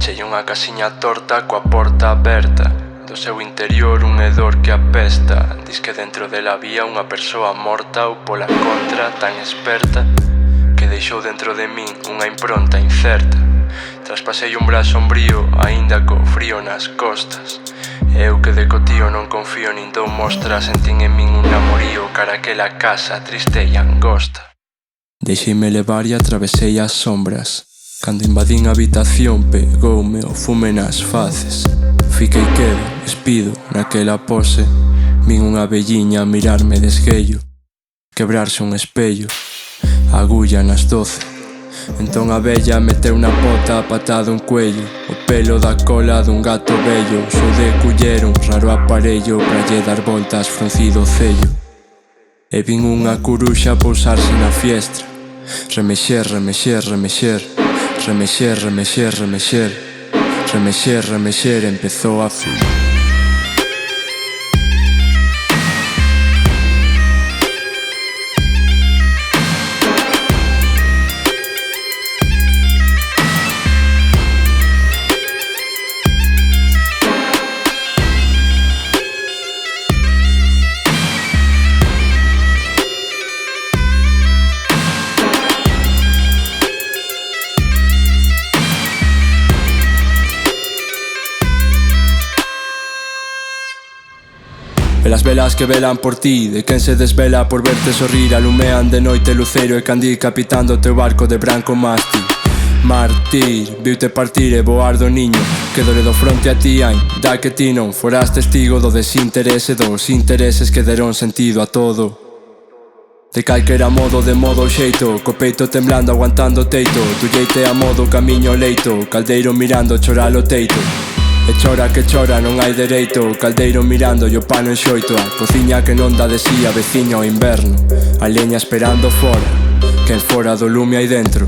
Chei unha casiña torta coa porta aberta. Do seu interior un hedor que apesta. Dis que dentro dela había unha persoa morta, ou pola contra tan experta que deixou dentro de min unha impronta incerta. Traspasei un brazo sombrío, aínda co frío nas costas. Eu que de cotío non confío nin dou mostras. Sentín en min un amorío cara aquela casa triste e angosta. Deixeime levar e atravesei as sombras. Cando invadín a habitación pegoume o fume nas faces. Fiquei quedo, espido, naquela pose. Vin unha velliña a mirarme de esguello, quebrarse un espello, agulla nas 12. Entón a vella meteu na pota a patada un cuello, o pelo da cola dun gato vello. Xo de culler un raro aparello pra lle dar voltas fruncido o cello. E vin unha curuxa pousarse na fiestra. Remexer, remexer, remexer. Remexer, remexer, remexer. Remexer, remexer, empezou a fluir. Pelas velas que velan por ti, de quen se desvela por verte sorrir. Alumean de noite luceiro e candil capitando o teu barco de branco mástil. Mártir, viute partir e voar do niño que doredo fronte a ti, ainda que ti non foras testigo do desinterese, dos intereses que deron sentido a todo. De calquera modo, de modo xeito, co peito temblando, aguantando o teito. Tulleite a modo camiño leito, caldeiro mirando chorar o teito. E chora que chora, non hai dereito. O caldeiro mirando e o pano en xoito. A cociña que non dá de si, a veciña ao inverno. A leña esperando fora, quen fora do lume hai dentro.